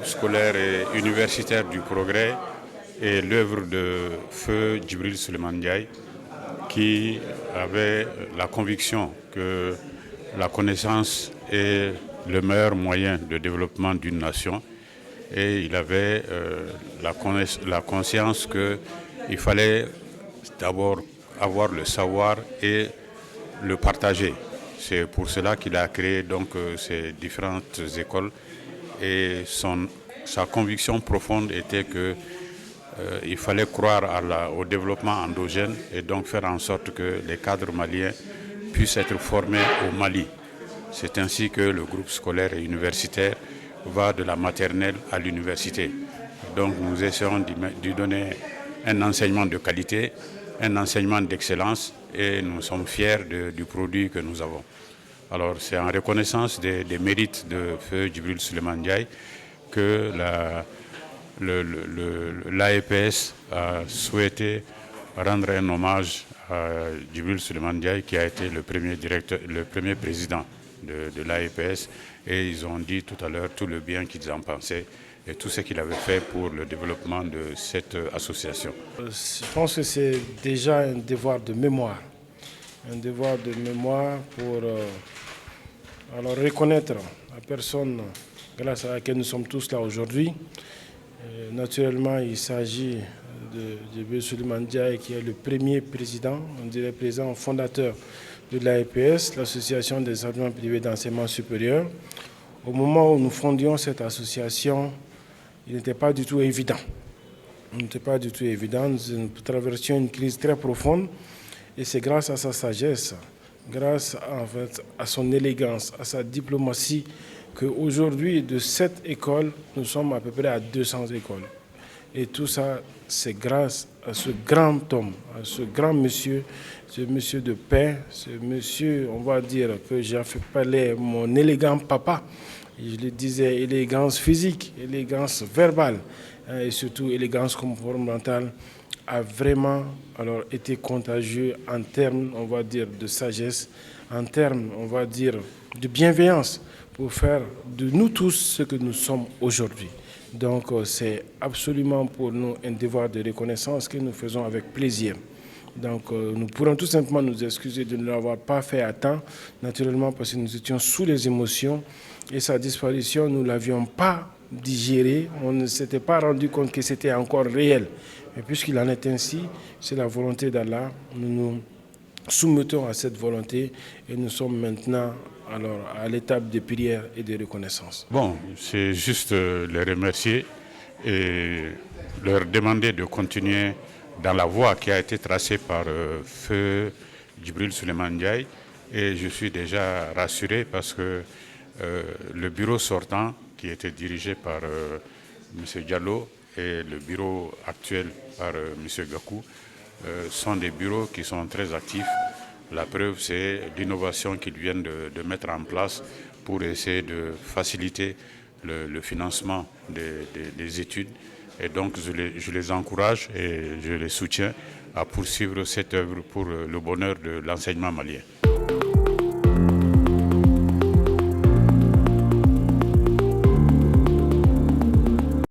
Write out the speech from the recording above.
groupe scolaire et universitaire du Progrès est l'œuvre de feu Djibril Souleymane Ndiaye, qui avait la conviction que la connaissance est le meilleur moyen de développement d'une nation, et il avait la conscience qu'il fallait d'abord avoir le savoir et le partager. C'est pour cela qu'il a créé donc ces différentes écoles, et sa conviction profonde était qu'il fallait croire au développement endogène et donc faire en sorte que les cadres maliens puissent être formés au Mali. C'est ainsi que le groupe scolaire et universitaire va de la maternelle à l'université. Donc nous essayons d'y donner un enseignement de qualité, un enseignement d'excellence, et nous sommes fiers du produit que nous avons. Alors c'est en reconnaissance des mérites de feu Djibril Souleymane Ndiaye que l'AEPS a souhaité rendre un hommage à Djibril Souleymane Ndiaye, qui a été le premier président de l'AEPS, et ils ont dit tout à l'heure tout le bien qu'ils en pensaient et tout ce qu'il avait fait pour le développement de cette association. Je pense que c'est déjà un devoir de mémoire. Un devoir de mémoire pour alors reconnaître la personne grâce à laquelle nous sommes tous là aujourd'hui. Naturellement, il s'agit de Djibril Souleymane Ndiaye, qui est le premier président, on dirait président fondateur de l'AEPS, l'Association des établissements privés d'enseignement supérieur. Au moment où nous fondions cette association, il n'était pas du tout évident. Il n'était pas du tout évident. Nous traversions une crise très profonde, et c'est grâce à sa sagesse, grâce à son élégance, à sa diplomatie, qu'aujourd'hui, de cette école, nous sommes à peu près à 200 écoles. Et tout ça, c'est grâce à ce grand homme, à ce grand monsieur, ce monsieur de paix, ce monsieur, on va dire, que j'ai fait parler mon élégant papa. Je le disais, élégance physique, élégance verbale, et surtout élégance comportementale, a vraiment été contagieux en termes, on va dire, de sagesse, en termes, on va dire, de bienveillance, pour faire de nous tous ce que nous sommes aujourd'hui. Donc c'est absolument pour nous un devoir de reconnaissance que nous faisons avec plaisir. Donc nous pourrons tout simplement nous excuser de ne l'avoir pas fait à temps, naturellement parce que nous étions sous les émotions, et sa disparition, nous ne l'avions pas digérée, on ne s'était pas rendu compte que c'était encore réel. Mais puisqu'il en est ainsi, c'est la volonté d'Allah, nous nous soumettons à cette volonté, et nous sommes maintenant à l'étape de prière et de reconnaissance. Bon, c'est juste les remercier et leur demander de continuer dans la voie qui a été tracée par feu Djibril Souleymane Ndiaye, et je suis déjà rassuré parce que le bureau sortant, qui était dirigé par M. Diallo, et le bureau actuel par M. Gakou, sont des bureaux qui sont très actifs. La preuve, c'est l'innovation qu'ils viennent de mettre en place pour essayer de faciliter le financement des études. Et donc, je les encourage et je les soutiens à poursuivre cette œuvre pour le bonheur de l'enseignement malien.